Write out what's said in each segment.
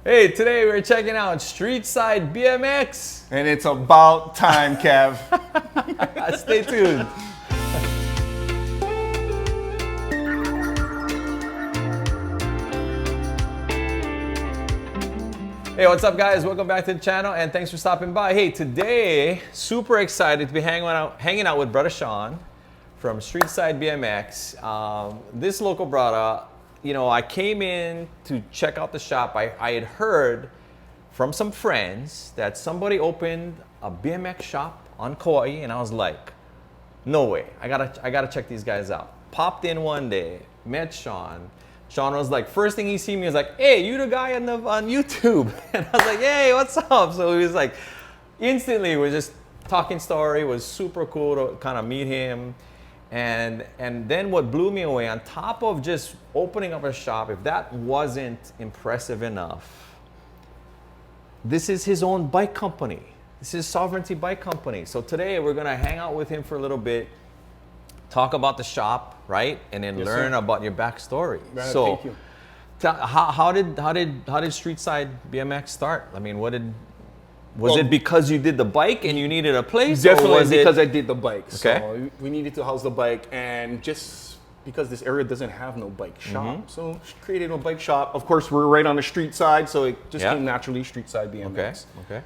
Hey, today we're checking out Streetside BMX. And it's about time, Kev. Stay tuned. Hey, what's up guys? Welcome back to the channel and thanks for stopping by. Hey, today, super excited to be hanging out with brother Sean from Streetside BMX. This local brother, you know, I came in to check out the shop. I had heard from some friends that somebody opened a BMX shop on Kauai, and I was like, no way, I gotta check these guys out. Popped in one day, met Sean. Sean was like, first thing he see me was like, hey, you the guy on YouTube? And I was like, hey, what's up? So he was like, instantly we're just talking story. It was super cool to kind of meet him. And then what blew me away, on top of just opening up a shop, if that wasn't impressive enough, this is his own bike company. This is Sovereignty Bike Company. So today we're gonna hang out with him for a little bit, talk about the shop, right? And then learn about your backstory. So Thank you. How did Streetside BMX start? I mean, was it because you did the bike and you needed a place? Definitely because I did the bike. Okay. So we needed to house the bike, and just because this area doesn't have no bike shop, so created a bike shop. Of course, we're right on the street side, so it just came naturally Streetside BMX. Okay.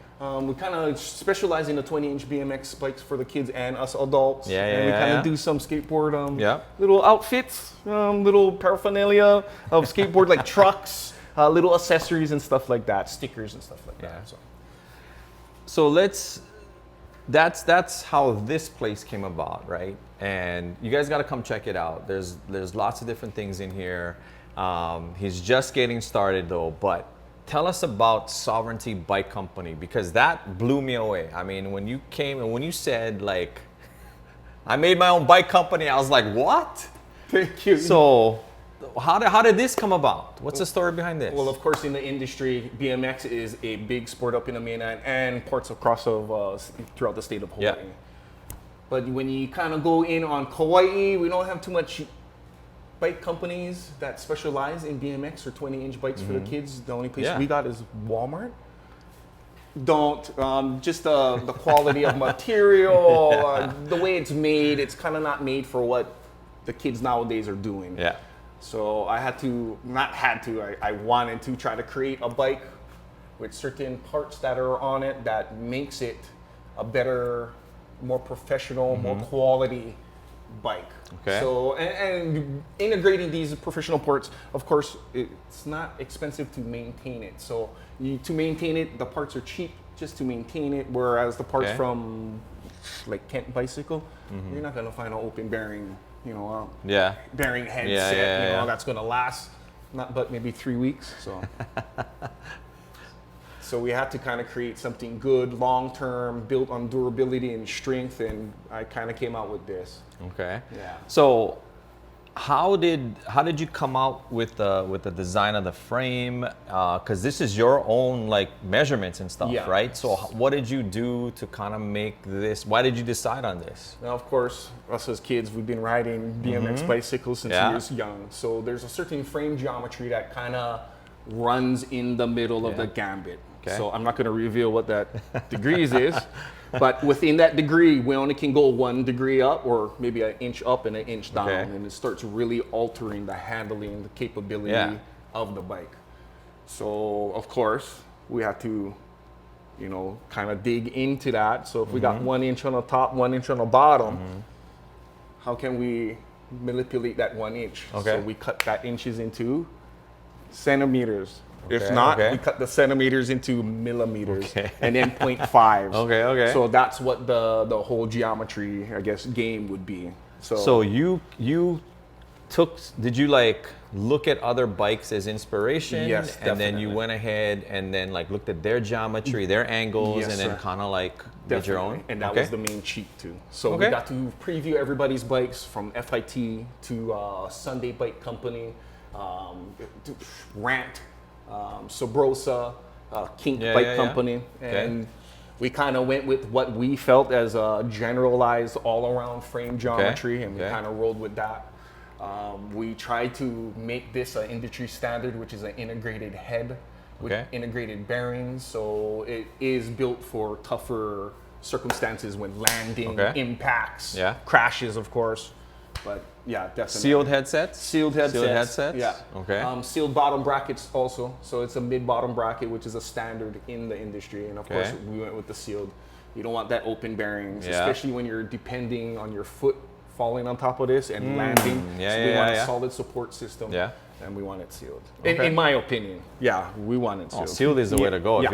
We kind of specialize in the 20-inch BMX bikes for the kids and us adults. Yeah, and we kind of yeah. do some skateboard little outfits, little paraphernalia of skateboard, like trucks, little accessories and stuff like that, stickers and stuff like that. So that's how this place came about, right? And you guys got to come check it out. There's lots of different things in here. He's just getting started though, but tell us about Sovereignty Bike Company, because that blew me away. I mean, when you came and when you said like, I made my own bike company, I was like, what? Thank you. So how did this come about? What's the story behind this? Well, of course, in the industry, BMX is a big sport up in the mainland and parts across throughout the state of Hawaii. Yeah. But when you kind of go in on Kauai, we don't have too much bike companies that specialize in BMX or 20-inch bikes for the kids. The only place we got is Walmart. Just the quality of material, the way it's made, it's kind of not made for what the kids nowadays are doing. Yeah. So I I wanted to try to create a bike with certain parts that are on it that makes it a better, more professional, more quality bike. Okay. So, and integrating these professional parts, of course, it's not expensive to maintain it. So to maintain it, the parts are cheap just to maintain it, whereas the parts from like Kent Bicycle, you're not gonna find an open bearing, bearing headset, that's gonna last but maybe 3 weeks. So we had to kind of create something good, long-term, built on durability and strength, and I kind of came out with this. Okay. Yeah. So how did you come out with the design of the frame? Because this is your own like measurements and stuff, right? So what did you do to kind of make this? Why did you decide on this? Now, of course, us as kids, we've been riding BMX bicycles since we were young. So there's a certain frame geometry that kind of runs in the middle of the gambit. Okay. So I'm not going to reveal what that degrees is, but within that degree, we only can go 1 degree up or maybe an inch up and an inch down, and it starts really altering the handling, the capability of the bike. So of course, we have to, kind of dig into that. So if we got 1 inch on the top, 1 inch on the bottom, how can we manipulate that 1 inch? Okay. So we cut that inches into centimeters. Okay, If not, we cut the centimeters into millimeters, Okay. and then 0.5s. Okay. So that's what the whole geometry, I guess, game would be. So you did you like look at other bikes as inspiration? Yes, and then you definitely. went ahead and then like looked at their geometry, their angles, Yes, and then sir. kind of like did your own? Definitely. And that was the main cheat too. So Okay. we got to preview everybody's bikes from FIT to Sunday Bike Company, to Rant, Sobrosa, Kink Bike Company, and we kind of went with what we felt as a generalized all-around frame geometry, and we kind of rolled with that. We tried to make this an industry standard, which is an integrated head with Okay. integrated bearings. So it is built for tougher circumstances when landing, Okay. impacts, Yeah. crashes, of course. But yeah, definitely. Sealed headsets? Sealed headsets. Sealed headsets? Yeah. Okay. Sealed bottom brackets also. So it's a mid-bottom bracket, which is a standard in the industry. And of Okay. course, we went with the sealed. You don't want that open bearings, Yeah. especially when you're depending on your foot falling on top of this and landing. Yeah, so yeah, we want yeah. a solid support system. Yeah. And we want it sealed. Okay. In my opinion. Yeah, we want it sealed. Sealed is the way to go. Yeah. If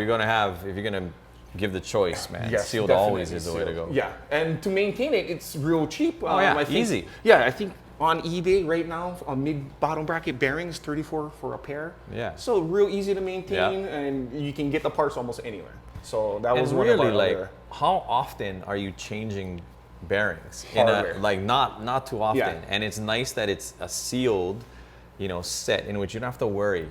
you're gonna give the choice, man. Yes, Sealed definitely always is the way to go. sealed. Yeah, and to maintain it, it's real cheap. Oh, yeah, I think, easy. Yeah, I think on eBay right now, on mid-bottom bracket bearings, 34 for a pair. Yeah. So real easy to maintain, Yeah. and you can get the parts almost anywhere. So that was And one really, of our like, other- how often are you changing bearings? Hardware. Like not too often. Yeah. And it's nice that it's a sealed, set in which you don't have to worry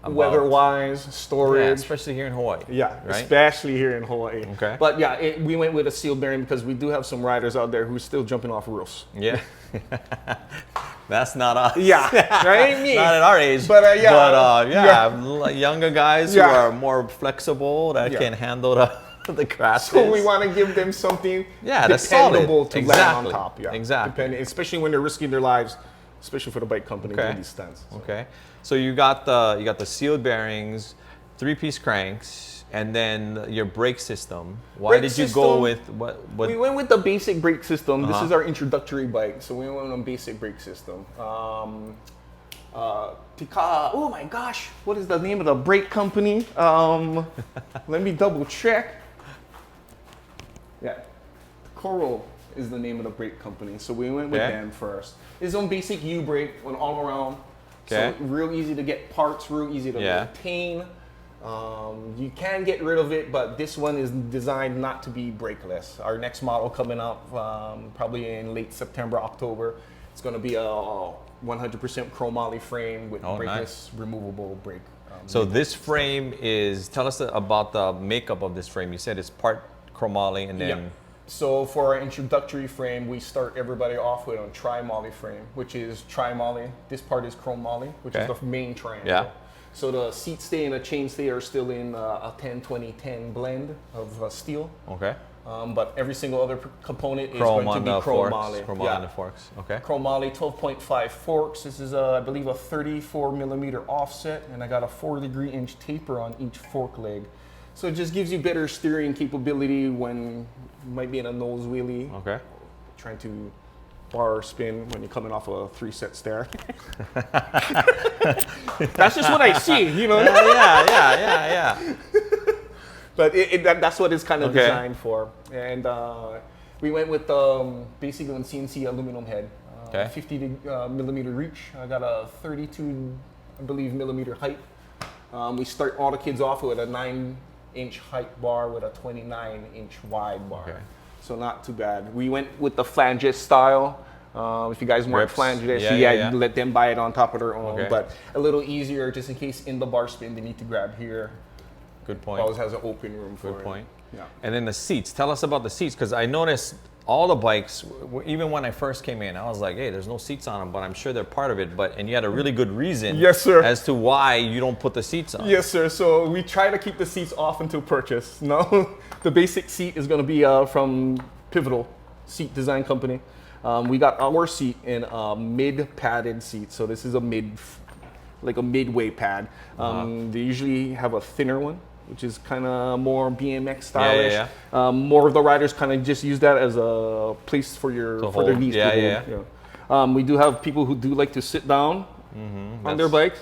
about weather-wise, Yeah, storage. especially here in Hawaii. Yeah, right. especially here in Hawaii. Okay. But yeah, we went with a sealed bearing because we do have some riders out there who are still jumping off roofs. Yeah. That's not us. Yeah, right? Me. Not at our age. But, yeah. But younger guys Yeah. who are more flexible that Yeah. can handle the crashes. So we want to give them something that's solid. dependable to land Exactly. on top. Yeah, Exactly. especially when they're risking their lives, especially for the bike company Okay. doing these stunts. So. Okay. So you got the sealed bearings, 3-piece cranks, and then your brake system. Why Brake did you go system, with what? We went with the basic brake system. This Uh-huh. is our introductory bike, so we went on basic brake system. Oh my gosh, what is the name of the brake company? Let me double check. Yeah, Coral is the name of the brake company. So we went with Okay. them first. It's on basic U brake, went all around. Okay. So real easy to get parts, real easy to Yeah. maintain. You can get rid of it, but this one is designed not to be brakeless. Our next model coming up probably in late September, October. It's going to be a 100% chromoly frame with Oh, brakeless, removable brake. So this frame is. Tell us about the makeup of this frame. You said it's part chromoly and then. Yeah. So for our introductory frame, we start everybody off with a tri-moly frame, which is tri-moly. This part is chrome moly, which Okay. is the main triangle. Yeah. So the seat stay and the chain stay are still in a 10-20-10 blend of steel. Okay. But every single other component is Chrome going to on be the chrome forks. moly. Chrome Yeah. on the forks. Okay. Chromoly 12.5 forks. This is, I believe, a 34 millimeter offset, and I got a 4-degree-inch taper on each fork leg. So it just gives you better steering capability when you might be in a nose wheelie, Okay. trying to bar spin when you're coming off a 3-set stair. That's just what I see, you know. Yeah. But that's what it's kind of Okay. designed for. And we went with basically on CNC aluminum head. Okay. 50 millimeter reach. I got a 32, I believe, millimeter height. We start all the kids off with a 9-inch height bar with a 29-inch wide bar. Okay. So not too bad. We went with the flanges style. If you guys want Rips. flanges, Yeah. let them buy it on top of their own. Okay. But a little easier, just in case in the bar spin they need to grab here. Good point. Always has an open room for Good it. point. Yeah. And then the seats. Tell us about the seats, because I noticed all the bikes, even when I first came in, I was like, hey, there's no seats on them, but I'm sure they're part of it. And you had a really good reason Yes, sir. as to why you don't put the seats on. Yes, sir. So we try to keep the seats off until purchase. No, the basic seat is going to be from Pivotal Seat Design Company. We got our seat in a mid-padded seat. So this is a midway pad. They usually have a thinner one, which is kind of more BMX stylish. Yeah. More of the riders kind of just use that as a place for their hold. knees Yeah, to hold. Yeah. We do have people who do like to sit down on their bikes.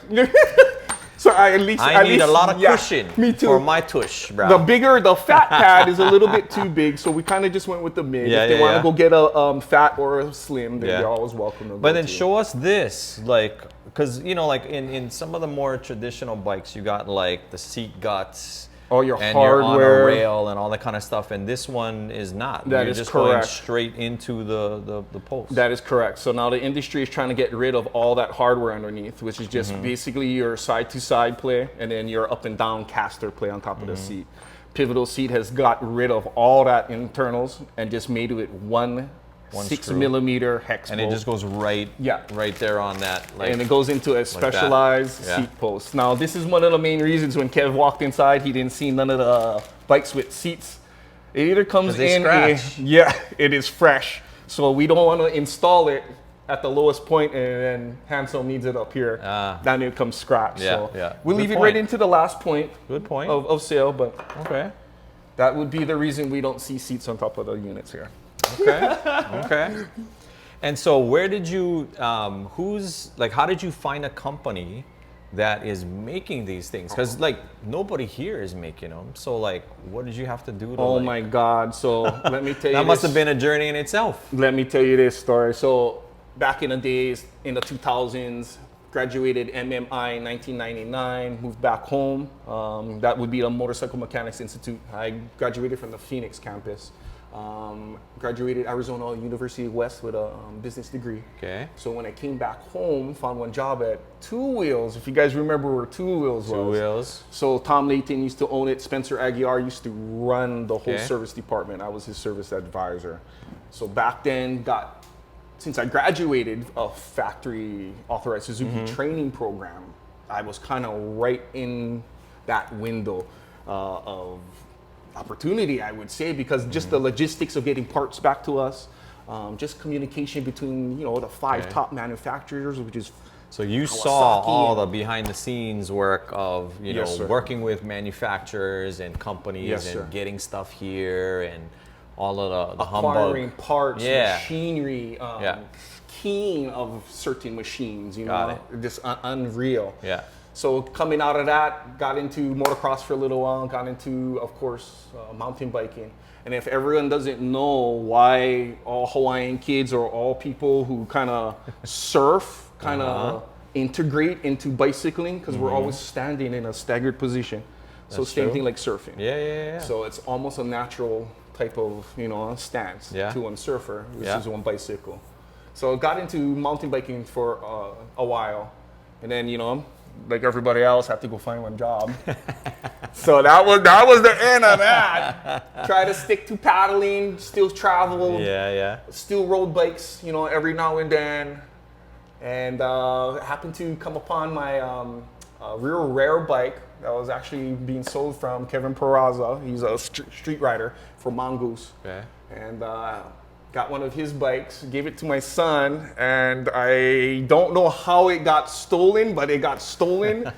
So I need a lot of cushion me too. for my tush, bro. The fat pad is a little bit too big, so we kind of just went with the mid. Yeah, if they yeah, want to yeah. go get a fat or a slim, then Yeah. they're always welcome to But go then to. show us this, like, because, like in some of the more traditional bikes, you got like the seat guts. All your and you're on a hardware. rail and all that kind of stuff, and this one is not. That You're is just going correct. straight into the post. That is correct. So now the industry is trying to get rid of all that hardware underneath, which is just Mm-hmm. basically your side-to-side play and then your up and down caster play on top of the Mm-hmm. seat. Pivotal Seat has got rid of all that internals and just made it one One 6 screw. millimeter hex And bolt. it just goes right there on that. Like, and it goes into a specialized Yeah. seat post. Now, this is one of the main reasons when Kev walked inside, he didn't see none of the bikes with seats. It either comes they in, scratch. yeah, it is fresh. So we don't want to install it at the lowest point, and then Hansel needs it up here. Then it comes scratched. Yeah, so yeah. we'll Good leave it point. right into the last point. Good point. Of sale, but Okay. that would be the reason we don't see seats on top of the units here. Okay. Okay. And so where did you, how did you find a company that is making these things? Because like nobody here is making them. So like, what did you have to do to Oh my God. So let me tell you that must this. have been a journey in itself. Let me tell you this story. So back in the days, in the 2000s, graduated MMI in 1999, moved back home. That would be the Motorcycle Mechanics Institute. I graduated from the Phoenix campus. Graduated Arizona University West with a business degree. Okay. So when I came back home, found one job at Two Wheels. If you guys remember where Two Wheels was. Two Wheels. So Tom Layton used to own it. Spencer Aguiar used to run the whole Okay. service department. I was his service advisor. So back then, since I graduated a factory authorized Suzuki training program, I was kind of right in that window of opportunity, I would say, because just the logistics of getting parts back to us, just communication between the 5 top manufacturers, which is So you saw Kawasaki all and- the behind the scenes work of Yes, sir. working with manufacturers and companies Yes, and sir. getting stuff here and all of the acquiring humbug. parts, Yeah. machinery, Yeah. keying of certain machines, Got just unreal. Yeah. So coming out of that, got into motocross for a little while, got into, of course, mountain biking. And if everyone doesn't know why all Hawaiian kids or all people who kind of surf kind of integrate into bicycling, because we're always standing in a staggered position. So That's same true. thing like surfing. Yeah. So it's almost a natural type of stance Yeah. to one surfer, which Yeah. is one bicycle. So I got into mountain biking for a while, and then like everybody else, had to go find one job. So that was the end of that. Try to stick to paddling, still travel, Yeah. still rode bikes, every now and then, and happened to come upon my real rare bike that was actually being sold from Kevin Peraza. He's a street rider for Mongoose. Okay. And got one of his bikes, gave it to my son, and I don't know how it got stolen, but it got stolen.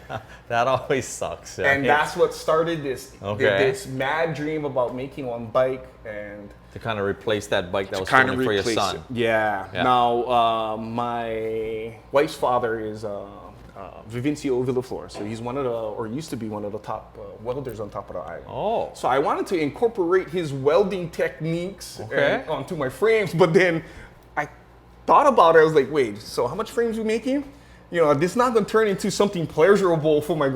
That always sucks. Right? And that's what started this Okay. this mad dream about making one bike and to kind of replace that bike that was kind stolen of for your replace son. it. Yeah. Yeah. Now my wife's father is Vivencio Villaflor, so he's used to be one of the top welders on top of the island. Oh. So I wanted to incorporate his welding techniques Okay. onto my frames, but then I thought about it. I was like, wait, so how much frames we making? This is not going to turn into something pleasurable for my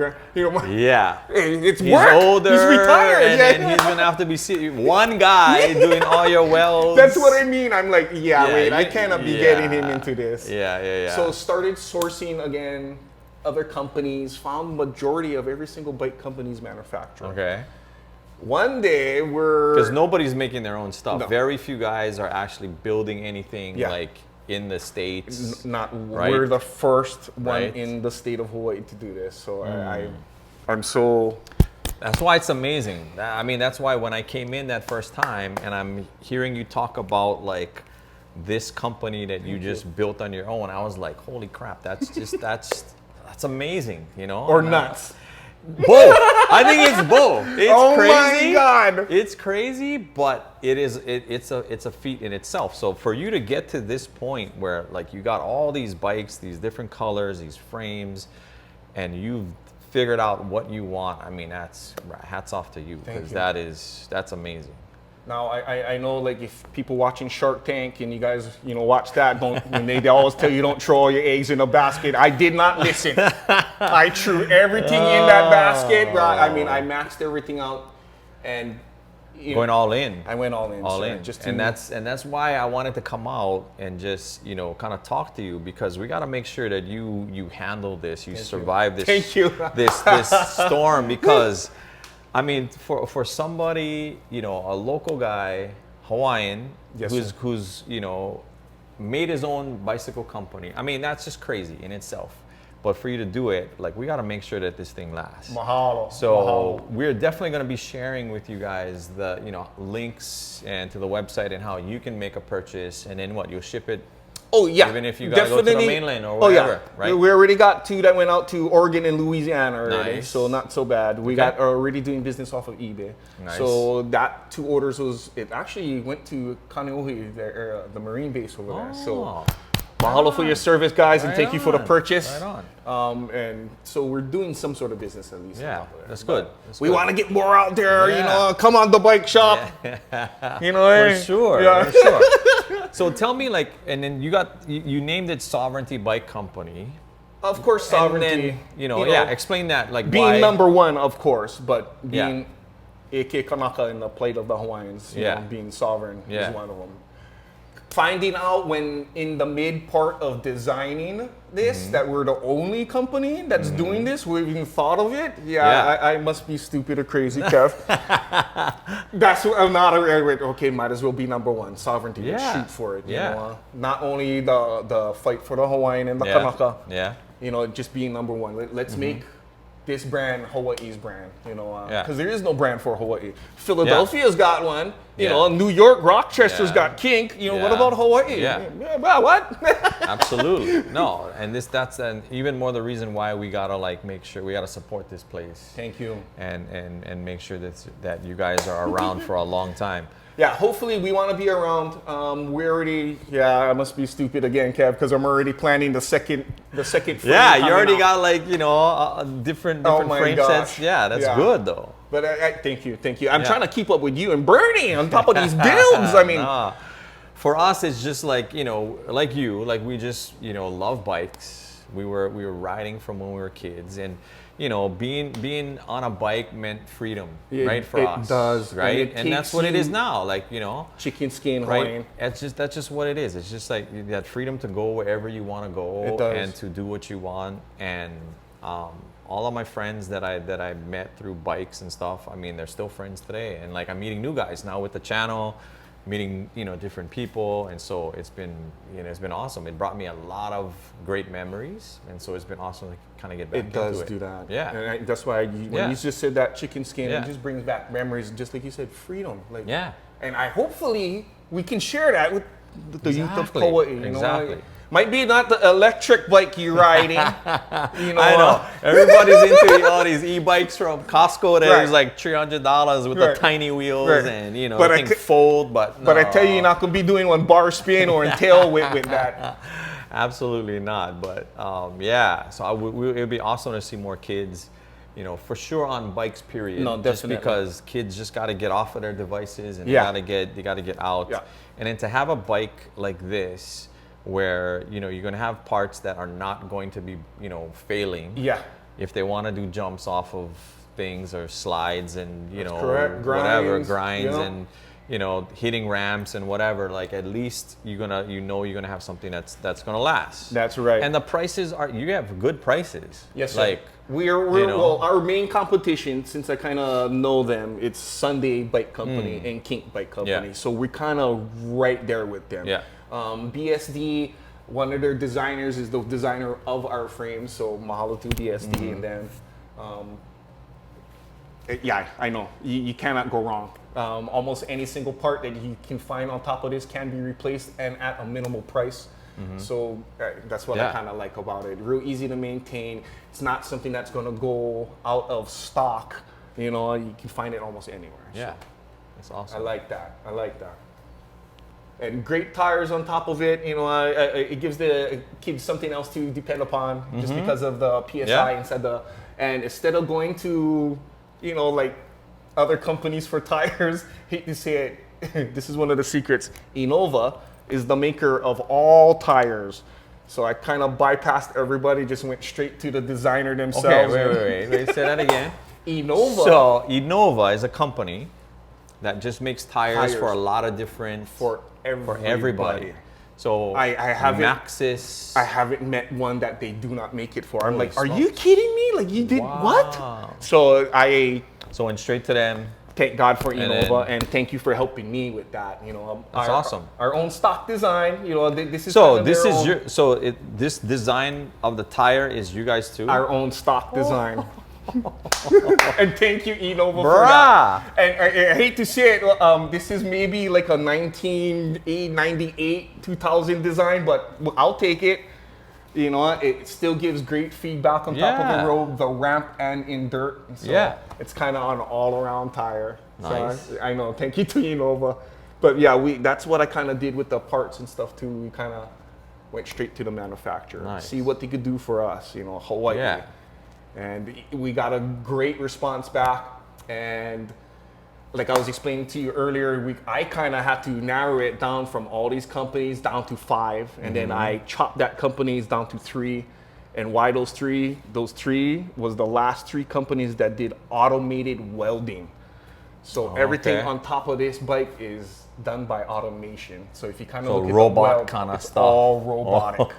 Yeah. it's He's work. older, He's retired. and then he's gonna have to be one guy doing all your welds. That's what I mean. I'm like, Yeah, wait, I you- cannot be yeah. getting him into this. Yeah. So started sourcing again other companies, found majority of every single bike company's manufacturer. Okay. One day Because nobody's making their own stuff. No. Very few guys are actually building anything Yeah. like in the States. Right. We're the first one Right. in the state of Hawaii to do this. So I'm so That's why it's amazing. I mean, that's why when I came in that first time and I'm hearing you talk about like this company that you just built on your own, I was like, holy crap, that's amazing, or nuts. Both. I think it's both. It's Oh my crazy. God. It's crazy, but it's a feat in itself. So for you to get to this point where like you got all these bikes, these different colors, these frames, and you've figured out what you want, I mean, that's hats off to you, because that's amazing. Now I know, like, if people watching Shark Tank and you guys watch that, when they always tell you don't throw all your eggs in a basket. I did not listen. I threw everything in that basket. I mean, I maxed everything out, and Going all in. I went all in. All sir, in. Just and that's why I wanted to come out and just kind of talk to you, because we got to make sure that you handle this, you survive this. Thank you. this storm, because I mean, for somebody, a local guy, Hawaiian, Yes, who's made his own bicycle company. I mean, that's just crazy in itself. But for you to do it, like, we got to make sure that this thing lasts. Mahalo. So Mahalo. we're definitely going to be sharing with you guys the links and to the website and how you can make a purchase, and then you'll ship it. Oh yeah, Even if you gotta go to the mainland or whatever, right? We already got 2 that went out to Oregon and Louisiana already, Nice. so not so bad. We got already doing business off of eBay. Nice. So that 2 orders it actually went to Kaneohe, the Marine base over there. So mahalo for your service, guys, and thank you for the purchase. Right on. And so we're doing some sort of business at least. Yeah, on top of it. that's good. We want to get more out there, Yeah. come on the bike shop. For sure. Yeah. For sure. So tell me, and then you named it Sovereignty Bike Company. Of course, sovereignty. And then, explain that, being why. number one, of course, but being Eke Kanaka in the plate of the Hawaiians, being sovereign is one of them. Finding out when in the mid part of designing this that we're the only company that's doing this, we even thought of it. I must be stupid or crazy, Kev. That's what I'm not okay, might as well be number one. Sovereignty. Let's shoot for it. You know? Not only the fight for the Hawaiian and the Kanaka. Just being number one. Let's make this brand Hawaii's brand, because there is no brand for Hawaii. Philadelphia's got one, New York, Rochester's got Kink, what about Hawaii? Well, what? Absolutely. No, and that's even more the reason why we gotta make sure we gotta support this place. Thank you. And make sure that you guys are around for a long time. Yeah, hopefully we want to be around. We already, I must be stupid again, Kev, because I'm already planning the second frame. Yeah, you already out. got different frame sets. Yeah, that's good though. But thank you. I'm trying to keep up with you and Bernie on top of these builds. I mean, for us, it's just we just love bikes. We were riding from when we were kids, and being on a bike meant freedom, right? For us, it does, right? And that's what it is now. Chicken skin, right? Hawaiian. That's just what it is. It's just that freedom to go wherever you want to go and to do what you want. And all of my friends that I met through bikes and stuff, I mean, they're still friends today. And I'm meeting new guys now with the channel, meeting different people, and so it's been awesome. It brought me a lot of great memories, and so it's been awesome to kind of get back into it. It does do that. Yeah, and that's why when you just said that chicken skin, Yeah. it just brings back memories, just like you said, freedom. Yeah. And hopefully we can share that with the youth of Kauai. Exactly. Might be not the electric bike you're riding. I know. Everybody's into all these e-bikes from Costco that is like $300 with the tiny wheels and But things fold. But I tell you, you're not gonna be doing one bar spin or tail with that. Absolutely not. But so it would be awesome to see more kids, for sure on bikes. Period. No, just definitely. because kids just got to get off of their devices and they got to get out. Yeah. And then to have a bike like this, where you're going to have parts that are not going to be failing. Yeah. If they want to do jumps off of things or slides and correct. grinds Yeah. and hitting ramps and whatever, at least you're gonna have something that's gonna last. That's right. And the prices you have good prices. Yes, sir. Well, our main competition, since I kind of know them, it's Sunday Bike Company and Kink Bike Company. Yeah. So we're kind of right there with them. Yeah. BSD, one of their designers is the designer of our frames. So mahalo to BSD and them. I know. You cannot go wrong. Almost any single part that you can find on top of this can be replaced and at a minimal price. So that's what I kind of like about it. Real easy to maintain. It's not something that's going to go out of stock. You can find it almost anywhere. Yeah, so that's awesome. I like that. And great tires on top of it. It gives the kids something else to depend upon just because of the PSI inside and instead of going to, other companies for tires, hate to say it, this is one of the secrets. Innova is the maker of all tires. So I kind of bypassed everybody, just went straight to the designer themselves. Okay, wait. Say that again. Innova. So Innova is a company that just makes tires for a lot of different for everybody. So I haven't Maxxis. I haven't met one that they do not make it for. I'm like, are you kidding me? You did what? So went straight to them. thank God for And Innova, then- and thank you for helping me with that. You know, That's awesome. Our own stock design. You know, this is So kind of this their is own- your this design of the tire is you guys too? our own stock design. And thank you, Innova, for Bruh. that. And I hate to say it, this is maybe like a 1998, 2000 design, but I'll take it. You know, it still gives great feedback on top of Yeah. the road, the ramp, and in dirt. So Yeah. it's kind of an all-around tire. Nice. So I know. Thank you to Innova. But yeah, that's what I kind of did with the parts and stuff too. We kind of went straight to the manufacturer, Nice. see what they could do for us. You know, Hawaii. Yeah. And we got a great response back. And like I was explaining to you earlier, I kind of had to narrow it down from all these companies down to 5. And then I chopped that companies down to 3. And why those 3? Those 3 was the last 3 companies that did automated welding. So everything okay. on top of this bike is done by automation. So if you kind of So look at robot the weld, kinda it's stuff. all robotic.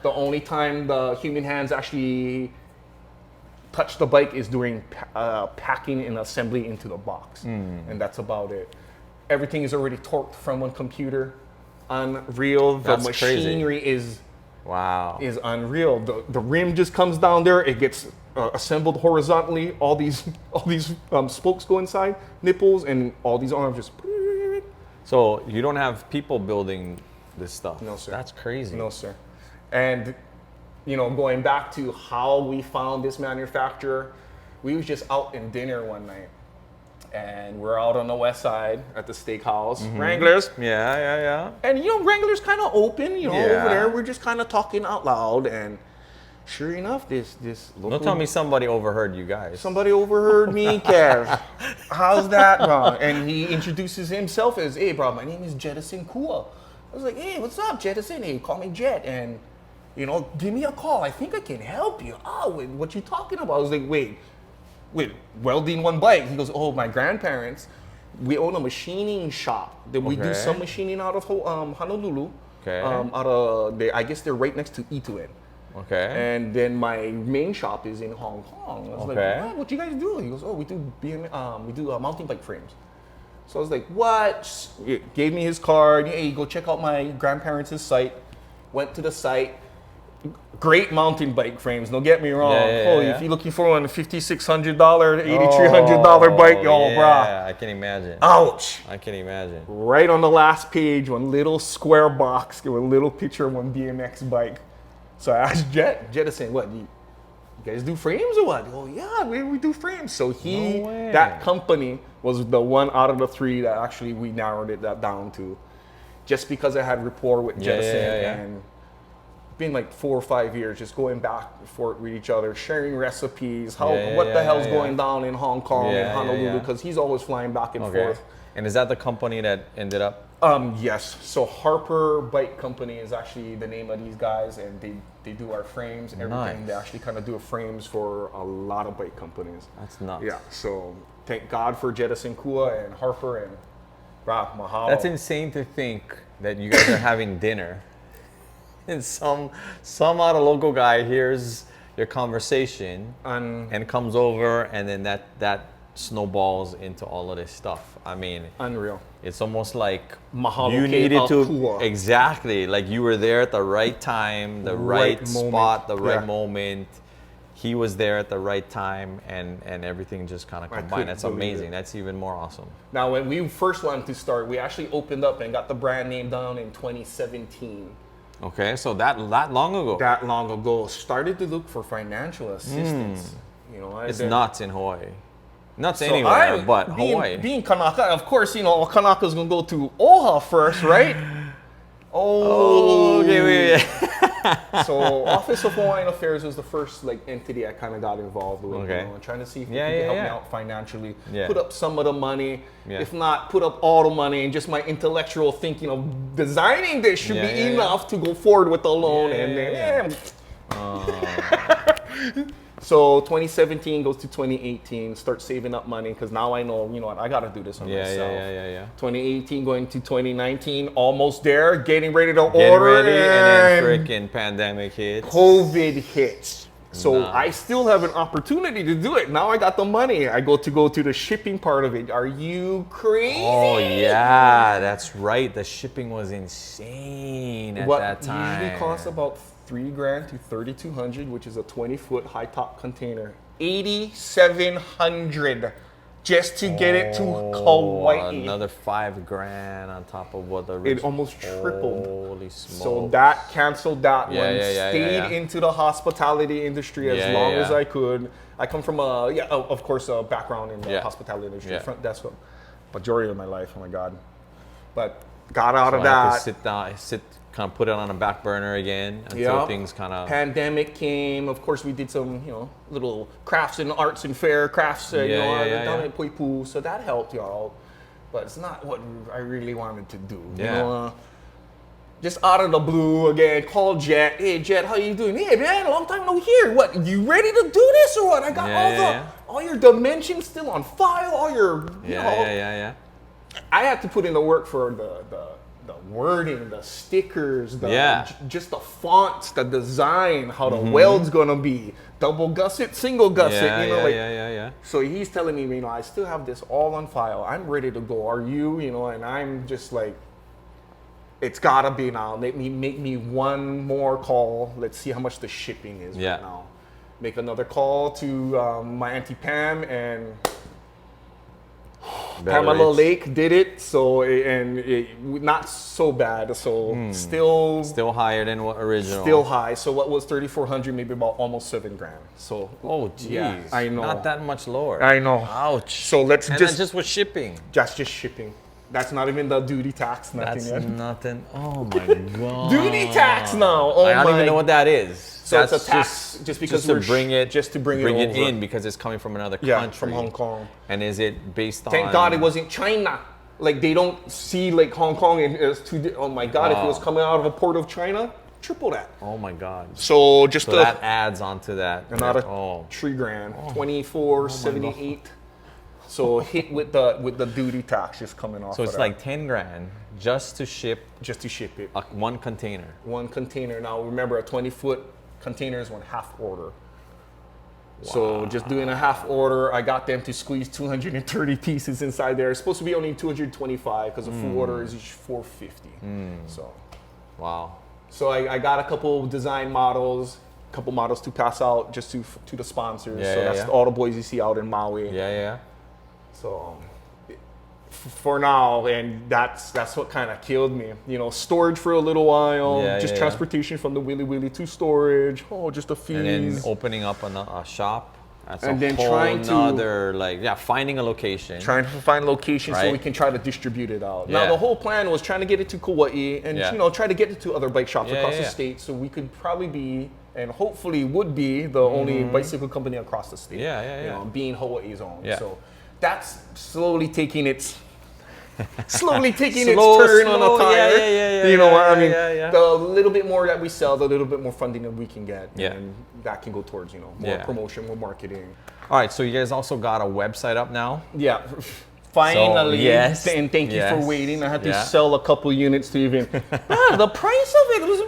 The only time the human hands actually touch the bike is during packing and assembly into the box. And that's about it. Everything is already torqued from one computer. Unreal. The That's crazy. machinery is Wow. unreal. The rim just comes down there. It gets assembled horizontally. All these spokes go inside, nipples, and all these arms just. So you don't have people building this stuff? No, sir. That's crazy. No, sir. And you know, going back to how we found this manufacturer, we was just out in dinner one night, and we're out on the west side at the steakhouse, Wranglers. Yeah. And you know, Wrangler's kind of open, you know, Yeah. over there. We're just kind of talking out loud, and sure enough, this local, Don't tell me somebody overheard you guys. somebody overheard me, Kev. How's that, bro? And he introduces himself as, "Hey, bro, my name is Jettison Kua." I was like, "Hey, what's up, Jettison? Hey, call me Jet, and you know, give me a call. I think I can help you." "Oh, wait, what you talking about?" I was like, "Wait, welding one bike." He goes, "Oh, my grandparents, we own a machining shop that we do Okay. some machining out of Honolulu. Okay. I guess they're right next to Ituan. Okay. And then my main shop is in Hong Kong." I was Okay. like, what you guys do?" He goes, "Oh, we do mountain bike frames." So I was like, "What?" He gave me his card. "Hey, go check out my grandparents' site." Went to the site. Great mountain bike frames. Don't get me wrong. Yeah. If you're looking for one $5,600, $8,300 bike, yo, yeah, brah. I can imagine. Ouch. I can imagine. Right on the last page, one little square box with a little picture of one BMX bike. So I asked Jettison, "What, you guys do frames or what?" "Oh yeah, we do frames." So No way. that company was the one out of the 3 that actually we narrowed that down to, just because I had rapport with Jettison yeah. and been like 4 or 5 years just going back and forth with each other, sharing recipes, what the hell's going down in Hong Kong and Honolulu, because he's always flying back and Okay. forth. And is that the company that ended up? Yes. So Harper Bike Company is actually the name of these guys, and they do our frames, everything. Nice. They actually kind of do frames for a lot of bike companies. That's nuts. Yeah. So thank God for Jettison Kua and Harper and mahalo. That's insane to think that you guys are having dinner, and some other local guy hears your conversation and comes over, and then that snowballs into all of this stuff. I mean, Unreal. it's almost like Mahalo you ke needed to Akua. exactly, like you were there at the right time, the right, moment. spot, the right Yeah. moment. He was there at the right time, and everything just kind of couldn't combined. That's believe amazing. it. That's even more awesome. Now, when we first wanted to start, we actually opened up and got the brand name down in 2017. Okay, so that long ago. That long ago, started to look for financial assistance. You know, It's then- nuts in Hawaii. Nuts So anywhere, but Hawaii. Being Kanaka, of course, you know, Kanaka's gonna go to Oha first, right? Oh, okay, wait. So Office of Hawaiian Affairs was the first like entity I kind of got involved with. Okay. You know, trying to see if Yeah, they could yeah, help me yeah. out financially. Yeah. Put up some of the money. Yeah. If not, put up all the money, and just my intellectual thinking of designing this should Yeah, be yeah, yeah. enough to go forward with the loan. Yeah, And yeah, then, So 2017 goes to 2018, start saving up money, because now I know, you know what, I got to do this on myself. Yeah. 2018 going to 2019, almost there, getting ready to Getting order, ready, and then freaking pandemic hits. COVID hits. So Nice. I still have an opportunity to do it. Now I got the money. I go to the shipping part of it. Are you crazy? Oh yeah, that's right. The shipping was insane at that time. Usually costs about $3,000 to $3,200, which is a 20-foot high top container. $8,700 just to get it to Hawaii. Another $5,000 on top of what the original. It almost tripled. Holy smokes! So that canceled that Yeah, one. yeah, yeah, Stayed yeah, yeah. into the hospitality industry as Yeah, long yeah, as yeah. I could. I come from of course, a background in the Yeah. hospitality industry, Yeah. front desk, majority of my life. Oh my God! But got out So of I had to that. sit down, kind of put it on a back burner again until Yeah. things kind of. Pandemic came. Of course, we did some, little crafts and arts and fair crafts. Yeah, yeah, down yeah. at Poipu, so that helped y'all. But it's not what I really wanted to do. Yeah. Just out of the blue again, call Jet. Hey Jet, how you doing? Hey man, long time no hear. What? You ready to do this or what? I got all your dimensions still on file. All your Yeah. I had to put in the work for the wording, the stickers, just the fonts, the design, how the weld's gonna be, double gusset, single gusset, Yeah. So he's telling me, I still have this all on file. I'm ready to go. Are you? And I'm just like, it's gotta be now. Make me one more call. Let's see how much the shipping is right now. Make another call to my auntie Pam and Pamela Lake did it. So not so bad. So still higher than what original. Still high. So what was $3,400? Maybe about almost $7,000. So geez. yeah, I know. Not that much lower. I know. Ouch. So let's and just just with shipping. That's just shipping. That's not even the duty tax. Nothing That's yet. nothing. Oh my god. Duty tax now. Oh I don't my. even know what that is. So That's it's a tax just because to we're bring it bring it over. in because it's coming from another Yeah, country. from Hong Kong. And is it based on? Thank God it wasn't China. Like they don't see like Hong Kong as too. Oh my God! If it was coming out of a port of China, triple that. Oh my god. So just So that adds on to that. another Oh. $3,000, $2,478. So hit with the duty tax just coming off. So of it's that. like $10,000 just to ship it. one container. One container. Now remember, a 20-foot container is one half order. So just doing a half order, I got them to squeeze 230 pieces inside there. It's supposed to be only 225 because a full order is each 450. So, Wow. so I got a couple design models, a couple models to pass out just to the sponsors. Yeah, so yeah, that's yeah. all the boys you see out in Maui. Yeah. So for now, and that's what kind of killed me. Storage for a little while, just transportation from the Willy Willy to storage. Oh, just a fees. And then opening up a shop. That's And a then whole trying to- nother, finding a location. Trying to find locations so Right. we can try to distribute it out. Yeah. Now the whole plan was trying to get it to Kauai and try to get it to other bike shops Yeah, across yeah, the yeah. state, so we could probably be and hopefully would be the only bicycle company across the state. Yeah. Being Hawaii's own. Yeah. So that's slowly taking its turn on a Slow, tire. yeah, You know what I mean? yeah. The little bit more that we sell, the little bit more funding that we can get, Yeah. and that can go towards more Yeah. promotion, more marketing. All right, so you guys also got a website up now. Yeah, finally. yes, And thank you for yes, waiting. I had to yeah. sell a couple units to even. The price of it was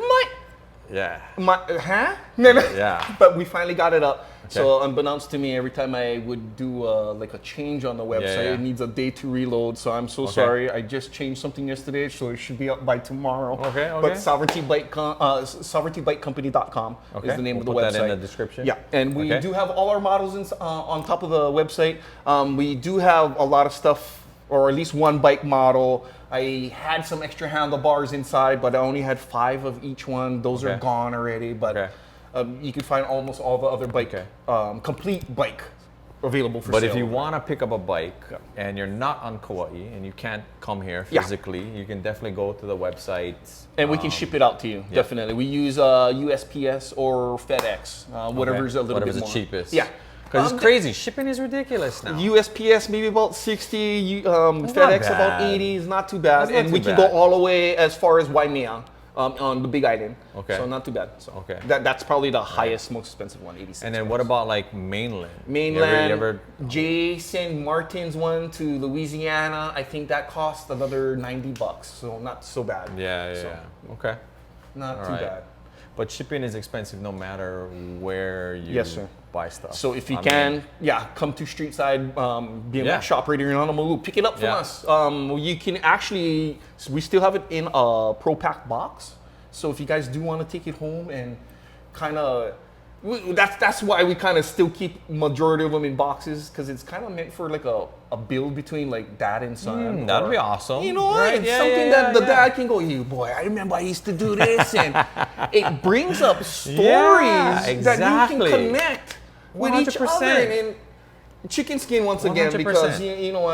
Yeah. huh? Yeah. But we finally got it up. So unbeknownst to me, every time I would do like a change on the website, yeah. it needs a day to reload. So I'm so sorry. I just changed something yesterday, so it should be up by tomorrow. Okay. But sovereigntybikecompany.com is the name of the We'll website. put that in the description. Yeah, and we do have all our models on top of the website. We do have a lot of stuff, or at least one bike model. I had some extra handlebars inside, but I only had 5 of each one. Those are gone already, but you can find almost all the other bike, complete bike available for sale. But if you want to pick up a bike and you're not on Kauai and you can't come here physically, you can definitely go to the website. And we can ship it out to you, definitely. We use USPS or FedEx, whatever's a little bit more. Whatever's the cheapest. Yeah. Because it's crazy. Shipping is ridiculous now. USPS maybe about 60, FedEx about 80 is not too bad. That's not And we too can bad. go all the way as far as Waimea on the Big Island. Okay. So not too bad. So Okay. that's probably the highest, most expensive one, 86. And then what about like mainland? Mainland, You ever, Jason Martin's one to Louisiana, I think that cost another $90. So not so bad. Yeah. So Okay. not All too right. bad. But shipping is expensive no matter where you Yes, sir. buy stuff. So if you I can, mean, come to Streetside BMX Yeah. shop right here in Honolulu. Pick it up from Yeah. us. You can actually, we still have it in a Pro Pack box. So if you guys do want to take it home and kind of, that's why we kind of still keep majority of them in boxes, because it's kind of meant for like a build between like dad and son. that'd be awesome. You know, Right? it's Yeah, something yeah, that the yeah. dad can go, you boy, I remember I used to do this, and it brings up stories that exactly. you can connect with each 100%. other. And chicken skin once again, 100%. because you know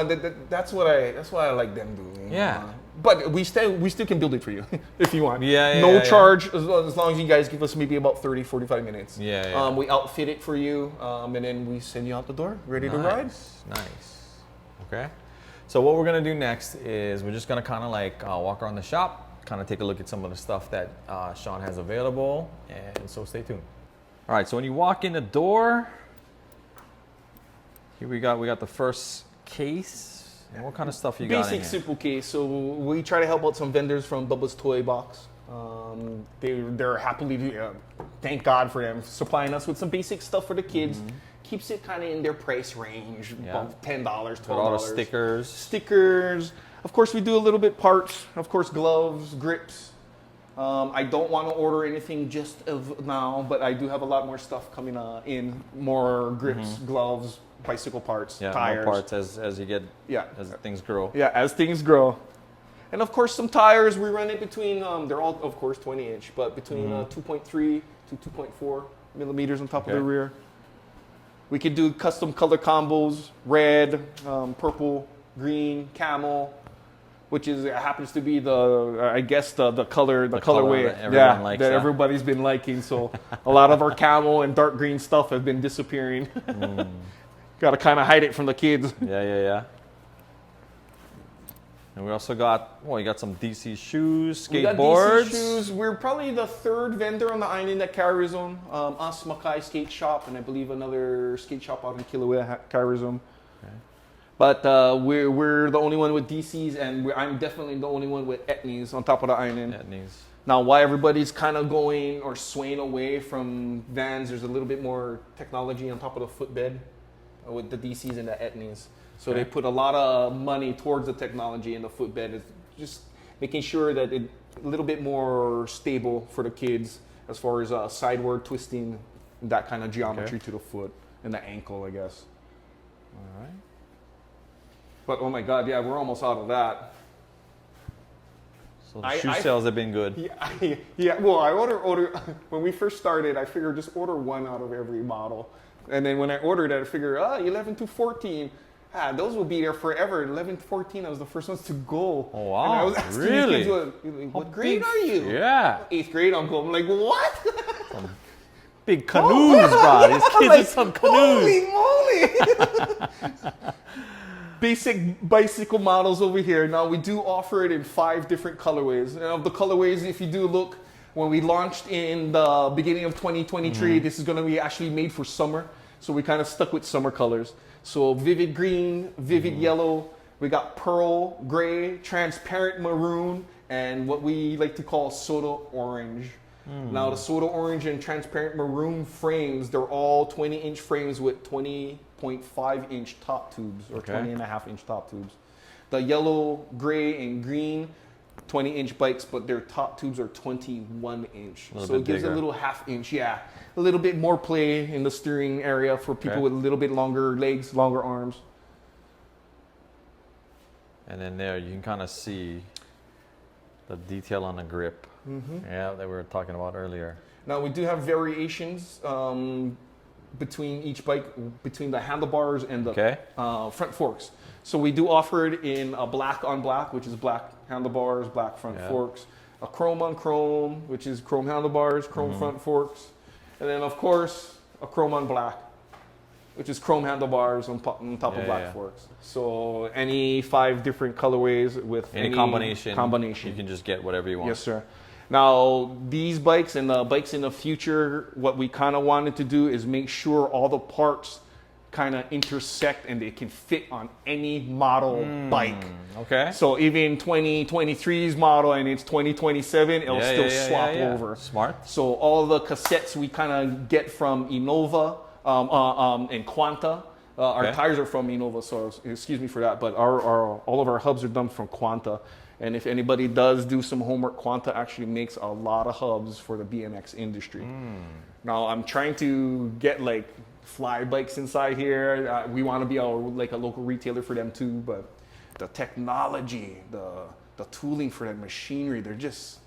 that's what I like them doing. Yeah. But we still can build it for you if you want. Yeah, No yeah. charge, as long as you guys give us maybe about 30, 45 minutes. Yeah. We outfit it for you, and then we send you out the door, ready to ride. Nice. Okay. So what we're gonna do next is we're just gonna kind of like walk around the shop, kind of take a look at some of the stuff that Sean has available, and so stay tuned. All right. So when you walk in the door, here we got the first case. And what kind of stuff you got in Basic, here? simple case. So we try to help out some vendors from Bubba's Toy Box. They're happily, thank God for them, supplying us with some basic stuff for the kids. Keeps it kind of in their price range, about $10, $12. Got all the stickers. Stickers. Of course, we do a little bit parts. Of course, gloves, grips. I don't want to order anything just of now, but I do have a lot more stuff coming in. More grips, gloves, bicycle parts, tires. More parts as you get, as things grow. Yeah, as things grow. And of course, some tires, we run it between, they're all, of course, 20-inch, but between 2.3 to 2.4 millimeters on top of the rear. We could do custom color combos, red, purple, green, camel, which happens to be the colorway that that everybody's been liking. So a lot of our camel and dark green stuff has been disappearing. Got to kind of hide it from the kids. Yeah. And we also got, you got some DC shoes, skateboards. We got DC shoes. We're probably the third vendor on the island that carries them. Us, Makai Skate Shop, and I believe another skate shop out in Kilauea carries them. Okay. But we're the only one with DCs, and I'm definitely the only one with Etnies on top of the island. Etnies. Now, why everybody's kind of going or swaying away from Vans, there's a little bit more technology on top of the footbed with the DCs and the Etnies. So they put a lot of money towards the technology in the footbed. It's just making sure that it's a little bit more stable for the kids as far as sideward twisting, that kind of geometry to the foot and the ankle, I guess. All right. But oh my God, we're almost out of that. So the shoe sales have been good. Well, I order when we first started, I figured just order one out of every model. And then when I ordered it, I figured, 11 to 14. Those will be there forever. 11 to 14, I was the first ones to go. Oh, wow. And I was asking Really? the kids, what grade are you? Yeah. 8th grade, Uncle. I'm like, what? Big canoes, bro. These kids like, are some canoes. Holy moly. Basic bicycle models over here. Now, we do offer it in 5 different colorways. And of the colorways, if you do look, when we launched in the beginning of 2023, this is going to be actually made for summer. So we kind of stuck with summer colors. So vivid green, vivid yellow. We got pearl, gray, transparent maroon, and what we like to call soda orange. Now the soda orange and transparent maroon frames, they're all 20-inch frames with 20.5-inch top tubes or 20.5-inch top tubes. The yellow, gray, and green, 20-inch bikes, but their top tubes are 21-inch. So it gives a little half-inch, a little bit more play in the steering area for people with a little bit longer legs, longer arms. And then there, you can kind of see the detail on the grip. That we were talking about earlier. Now we do have variations between each bike, between the handlebars and the front forks. So we do offer it in a black on black, which is black handlebars, black front forks. A chrome on chrome, which is chrome handlebars, chrome front forks. And then of course, a chrome on black, which is chrome handlebars on top of black forks. So any 5 different colorways with any combination. You can just get whatever you want. Yes, sir. Now, these bikes and the bikes in the future, what we kind of wanted to do is make sure all the parts kind of intersect and they can fit on any model bike. Okay. So even 2023's model and it's 2027, it'll still swap over. Smart. So all the cassettes we kind of get from Innova and Quanta. Our tires are from Innova, so excuse me for that. But all of our hubs are done from Quanta. And if anybody does do some homework, Quanta actually makes a lot of hubs for the BMX industry. Now I'm trying to get like fly bikes inside here. We want to be like a local retailer for them too. But the technology, the tooling for that machinery, they're just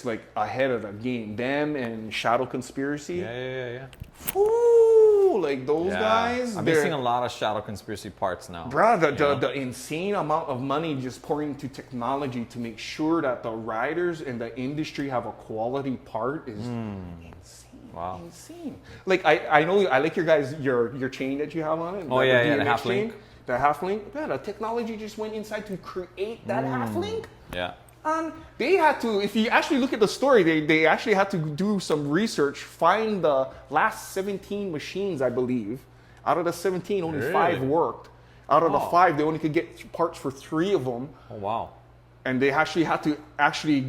like ahead of the game. Them and Shadow Conspiracy. Yeah. Whoo, like those guys. I'm missing a lot of Shadow Conspiracy parts now. Bruh, the insane amount of money just pouring into technology to make sure that the riders and the industry have a quality part is insane. Wow. Insane. Like I know I like your chain that you have on it. Oh yeah, the half link. The half link. Yeah, the technology just went inside to create that half link. Yeah. And they had to, if you actually look at the story, they actually had to do some research, find the last 17 machines, I believe. Out of the 17, only 5 worked. Out of the 5, they only could get parts for 3 of them. Oh wow. And they actually had to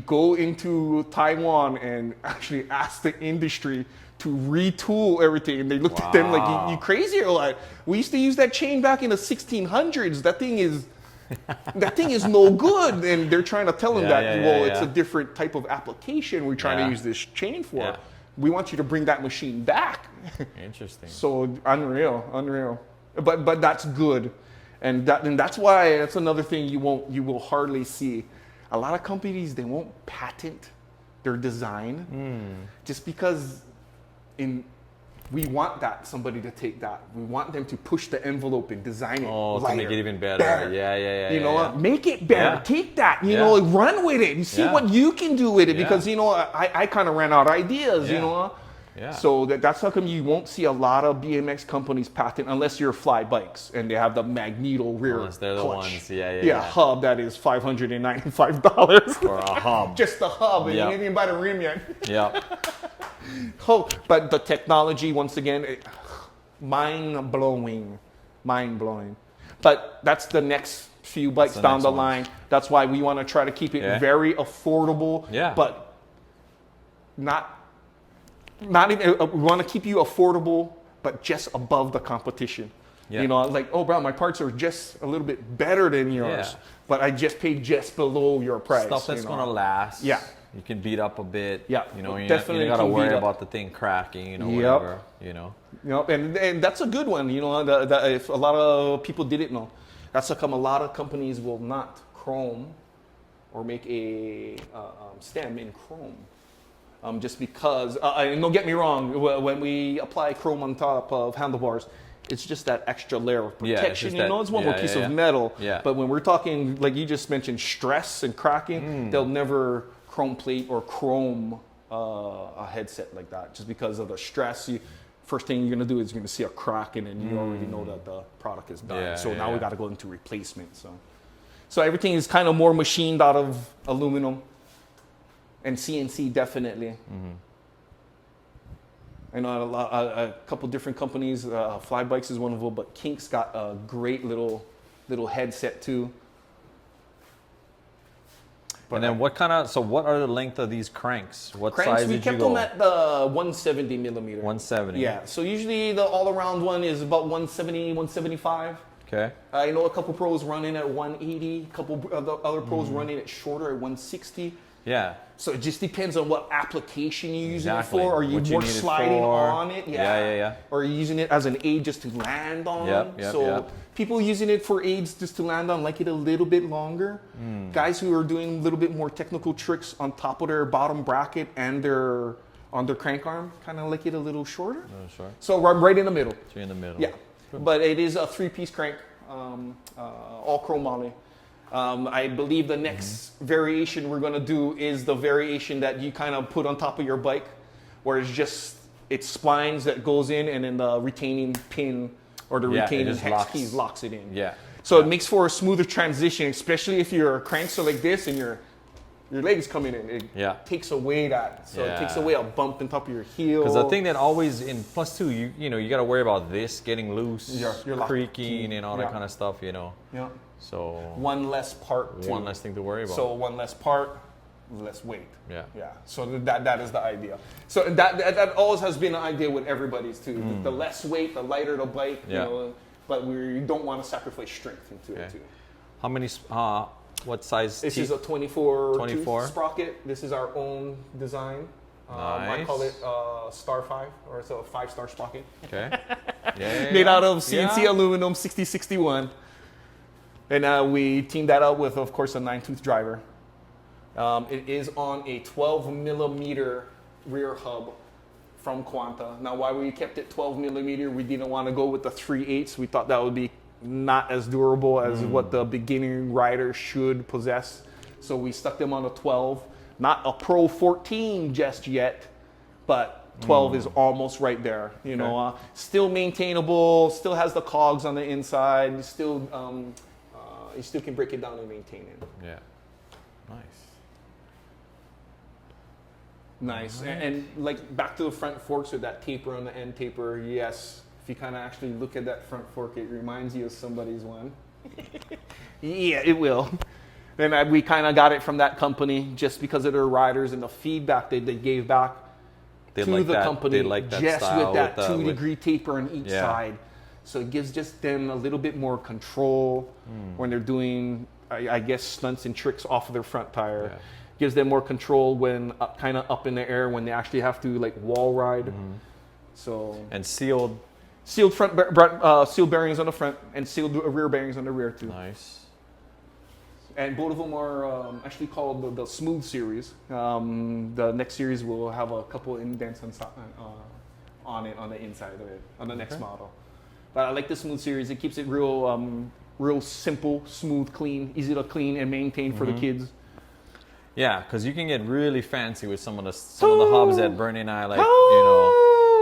go into Taiwan and actually ask the industry to retool everything. And they looked at them like, you crazy or what? We used to use that chain back in the 1600s. That thing is no good. And they're trying to tell them it's a different type of application we're trying to use this chain for. Yeah. We want you to bring that machine back. Interesting. So unreal. But that's good. And that's why that's another thing you will hardly see. A lot of companies, they won't patent their design just because we want somebody to take that. We want them to push the envelope and design it lighter, to make it even better. Yeah. You know what? Make it better. Yeah. Take that. You know, run with it and see what you can do with it. Because I kind of ran out of ideas. You know. Yeah. So that's how come you won't see a lot of BMX companies patent unless you're Fly Bikes and they have the magneto rear Unless they're the clutch. ones. Yeah. Hub that is $595 For a hub. Just the hub. And you Yeah. didn't even buy the rim yet. Yeah. Oh, but the technology, once again, mind blowing. But that's the next few bikes down the line. That's why we want to try to keep it very affordable. Yeah. But not even. We want to keep you affordable, but just above the competition. Yeah. You know, like, oh, bro, my parts are just a little bit better than yours, but I just paid just below your price. Stuff that's gonna last. Yeah. You can beat up a bit. Yeah. You know, you definitely don't gotta worry about the thing cracking. Whatever. And that's a good one. You know, if a lot of people didn't know, that's how come a lot of companies will not chrome or make a stem in chrome. Just because, and don't get me wrong, when we apply chrome on top of handlebars, it's just that extra layer of protection. It's one more piece of metal. Yeah. But when we're talking, like you just mentioned, stress and cracking, they'll never chrome plate or chrome a headset like that, just because of the stress. First thing you're gonna do is you're gonna see a crack, and then you already know that the product is done. Now we got to go into replacement. So everything is kind of more machined out of aluminum. And CNC definitely. I know a couple different companies. Fly Bikes is one of them, but Kink's got a great little headset too. But then what are the length of these cranks? What Cranks, size we did you kept go? them at the 170 millimeter. 170. Yeah. So usually the all-around one is about 170, 175. Okay. I know a couple pros running at 180. A couple other pros running it shorter at 160. Yeah. So it just depends on what application you're using it for. Are you What you more need it sliding for. on it? Yeah. Or are you using it as an aid just to land on? Yep. People using it for aids just to land on like it a little bit longer. Guys who are doing a little bit more technical tricks on top of their bottom bracket and on their crank arm, kind of like it a little shorter. So I'm right in the middle. So you're in the middle. Yeah. But it is a 3-piece crank, all chrome moly. I believe the next variation we're going to do is the variation that you kind of put on top of your bike, where it's splines that goes in, and then the retaining pin or the retaining hex keys locks it in. Yeah. So it makes for a smoother transition, especially if your cranks are like this and you're your legs coming in. It takes away that. So it takes away a bump on top of your heel. Because the thing that always in plus two, you know, you got to worry about this getting loose, you're creaking, and all that kind of stuff. You know. Yeah. So one less part. One less thing to worry about. So one less part, less weight. Yeah. Yeah. So that is the idea. So that always has been an idea with everybody's too. The less weight, the lighter the bike. You know, but we don't want to sacrifice strength into it too. How many? What size? This is a 24 24 sprocket. This is our own design. Nice. I call it Star 5, or it's a 5-star sprocket. Okay. Made out of CNC aluminum 6061. And we teamed that up with, of course, a 9-tooth driver. It is on a 12 millimeter rear hub from Quanta. Now, why we kept it 12 millimeter, we didn't want to go with the 3/8. We thought that would be not as durable as what the beginning rider should possess. So we stuck them on a 12. Not a Pro 14 just yet, but 12 is almost right there. You know, still maintainable, still has the cogs on the inside, you still can break it down and maintain it. Yeah. Nice. And like back to the front forks with that taper on the end taper, yes. If you kind of actually look at that front fork, it reminds you of somebody's one. Yeah, it will. And we kind of got it from that company just because of their riders and the feedback they gave back to the company. They like that just style with that 2-degree taper on each side. So it gives just them a little bit more control when they're doing, I guess, stunts and tricks off of their front tire. Yeah. Gives them more control when kind of up in the air when they actually have to like wall ride. So and sealed sealed bearings on the front and sealed rear bearings on the rear too. Nice. And both of them are actually called the Smooth series. The next series will have a couple indents on it on the inside of it on the next model. But I like the Smooth series. It keeps it real simple, smooth, clean, easy to clean and maintain for the kids. Yeah, because you can get really fancy with some of the hubs that Bernie and I like. You know.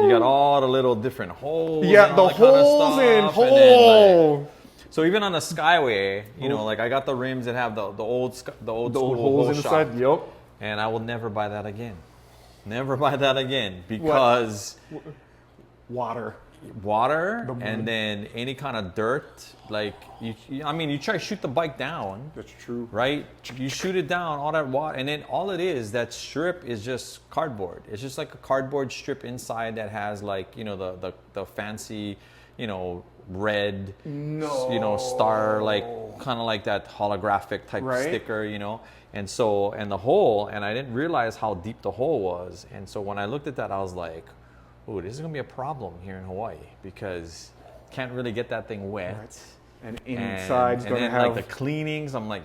You got all the little different holes. Yeah, the holes and holes. So even on the Skyway, you know, like I got the rims that have the old school holes in the side. Yep. And I will never buy that again. Never buy that again because water, and then any kind of dirt. Like you try to shoot the bike down. That's true. Right? You shoot it down, all that water, and then all it is, that strip is just cardboard. It's just like a cardboard strip inside that has like, you know, the fancy, you know, red, you know, star, like kind of like that holographic type sticker, you know. And so, and the hole, and I didn't realize how deep the hole was. And so when I looked at that, I was like, oh, this is gonna be a problem here in Hawaii because can't really get that thing wet. Right. And inside's and gonna then, have like the cleanings. I'm like,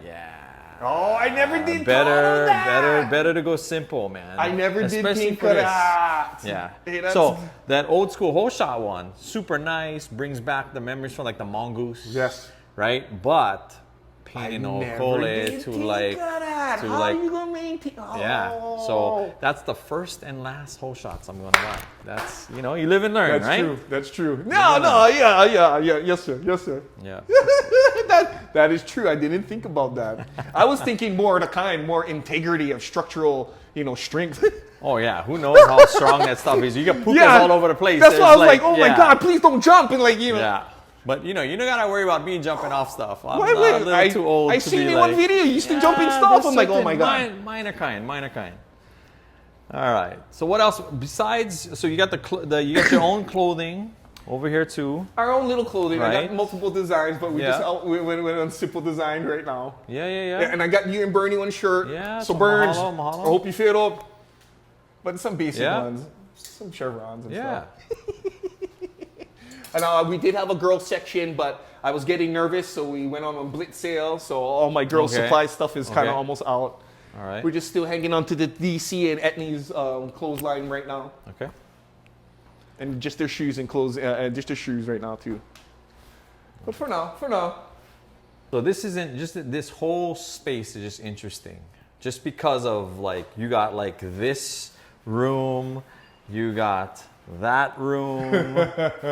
oh, I never did better to go simple, man. I never did think of that. Yeah. Hey, so that old school whole shot one, super nice, brings back the memories from like the mongoose. Yes. Right, but Pino Cole to like how are you gonna maintain? Yeah. So that's the first and last whole shots I'm gonna buy. That's, you know, you live and learn, right? That's true. Yeah. Yes, sir. Yeah. that is true. I didn't think about that. I was thinking more integrity of structural, you know, strength. Oh yeah, who knows how strong that stuff is? You got pukas all over the place. That's why I was like, oh my God, please don't jump, and like, you know. Yeah. But you don't gotta worry about me jumping off stuff. I'm a little too old to be like. I seen in one video you used to jump in stuff. I'm like, oh my God. Minor kind. All right. So what else besides? So you got you got your own clothing over here too. Our own little clothing. Right. I got multiple designs, but we went on simple design right now. Yeah. And I got you and Bernie one shirt. Yeah. So Burns, mahalo. I hope you fit up. But some basic ones, some chevrons and stuff. And we did have a girl section, but I was getting nervous, so we went on a blitz sale. So all my girl supply stuff is kind of almost out. All right. We're just still hanging on to the DC and Etnies clothesline right now. Okay. And just their shoes and clothes, just their shoes right now too. But for now. So this isn't just, this whole space is just interesting. Just because of like, you got like this room, you got that room,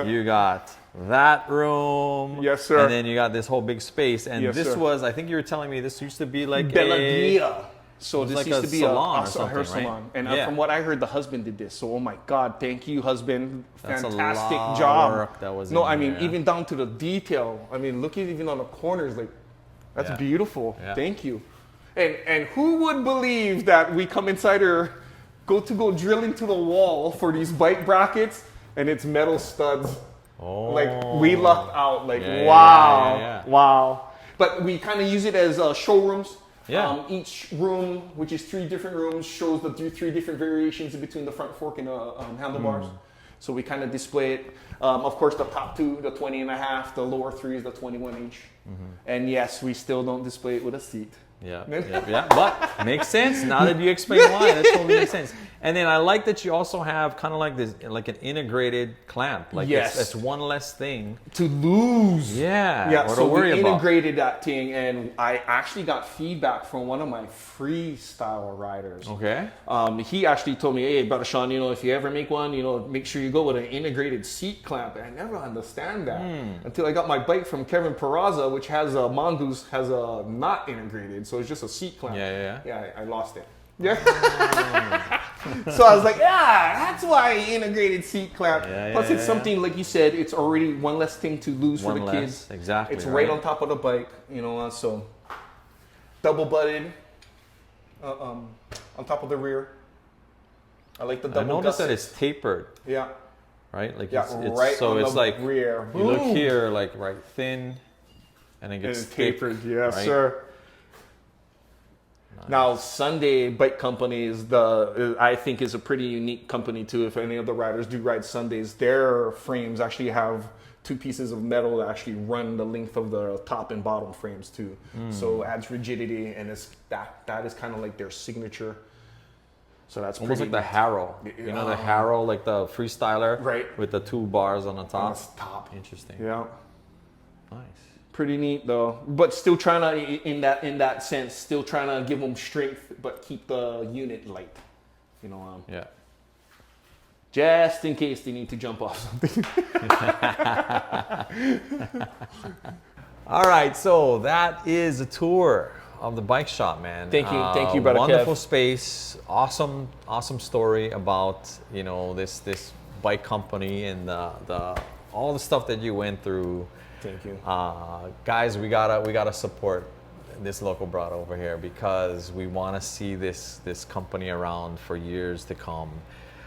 you got that room. Yes, sir. And then you got this whole big space. And this was, I think you were telling me, this used to be like Bella Via. So It's this like used a to be salon or a something, hair right? salon. And Yeah. from what I heard, the husband did this. So, oh my God, thank you, husband. That's Fantastic a lot of job. work that was No, in I mean, there. even down to the detail. I mean, look at even on the corners, like, that's Yeah. beautiful. Yeah. Thank you. And who would believe that we come inside or go drill into the wall for these bike brackets and it's metal studs. Oh. Like we lucked out. Like Yeah, wow, yeah. wow. But we kind of use it as showrooms. Yeah. Each room, which is 3 different rooms, shows the 3 different variations in between the front fork and the handlebars. So we kind of display it. Of course, the top 2, the 20 and a half, the lower 3 is the 21 inch. And yes, we still don't display it with a seat. Yeah, yeah. But makes sense now that you explain why. That totally makes sense. And then I like that you also have kind of like this, like an integrated clamp. Like Yes. it's one less thing To lose. Yeah. Yeah, Or so to worry we about. integrated that thing, and I actually got feedback from one of my freestyle riders. Okay. He actually told me, hey, brother Sean, if you ever make one, make sure you go with an integrated seat clamp. And I never understand that until I got my bike from Kevin Peraza, which has a Mongoose, has a not integrated, so it's just a seat clamp. Yeah. Yeah, I lost it. Yeah. So I was like, that's why integrated seat clamp. Yeah, Plus, yeah, it's yeah. something like you said. It's already one less thing to lose for One the less, kids. exactly, It's right right. on top of the bike, So double butted on top of the rear. I like the I double. noticed that gussets. it's tapered, Yeah. right? Like Yeah. it's Right. so on it's the like rear. you look Boom. here, like right thin, and it And gets it's tapered. thick, Yes, right? sir. Now, Sunday Bike Company I think is a pretty unique company too. If any of the riders do ride Sundays, their frames actually have 2 pieces of metal that actually run the length of the top and bottom frames too. So it adds rigidity, and that is kind of like their signature. So that's Almost pretty like the Harrow. You know the Harrow, like the freestyler, Right. With the 2 bars on the top. on the top. Interesting. Yeah. Nice. Pretty neat though, but still trying to in that sense, still trying to give them strength, but keep the unit light. Yeah. Just in case they need to jump off something. All right, so that is a tour of the bike shop, man. Thank you, brother Wonderful Kev. space, awesome story about this bike company and the all the stuff that you went through. Thank you. Guys, we gotta support this local broad over here because we want to see this company around for years to come.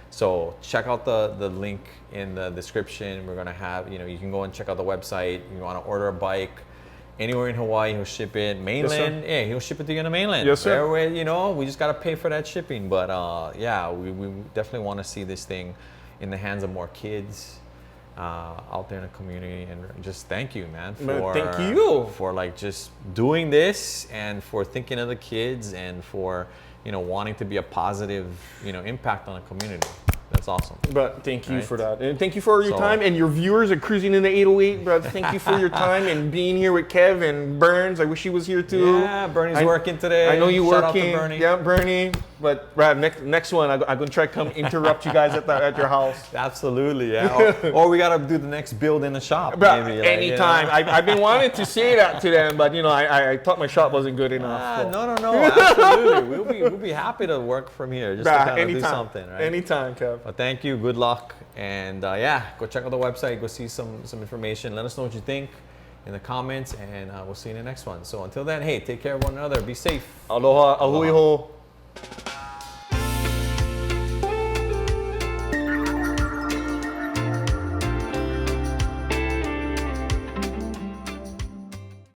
So check out the link in the description. We're gonna have you can go and check out the website. You want to order a bike anywhere in Hawaii, he'll ship it. Mainland, yeah, he'll ship it to you in the mainland. Yes, sir. Everywhere, we just gotta pay for that shipping. But yeah, we definitely want to see this thing in the hands of more kids. Out there in the community, and just thank you, man, Thank you for like just doing this and for thinking of the kids and for wanting to be a positive impact on the community. That's awesome. But thank you Right. for that, and thank you for your So- time, and your viewers are cruising in the 808. But thank you for your time and being here with Kev and Burns. I wish he was here too. Yeah, Bernie's I- working today. I know you Shout out to working. Bernie. Yeah, Bernie. But Brad, next one, I'm gonna try to come interrupt you guys at your house. Absolutely, yeah. Or we gotta do the next build in the shop. Bruh, maybe, like, anytime. I've been wanting to say that to them, but I thought my shop wasn't good enough. so. No, absolutely. We'll be happy to work from here just to Bruh, kind of do anytime. something, right? Anytime, Kev. But thank you, good luck, and yeah, go check out the website, go see some information. Let us know what you think in the comments, and we'll see you in the next one. So until then, hey, take care of one another, be safe. Aloha, ahui ho.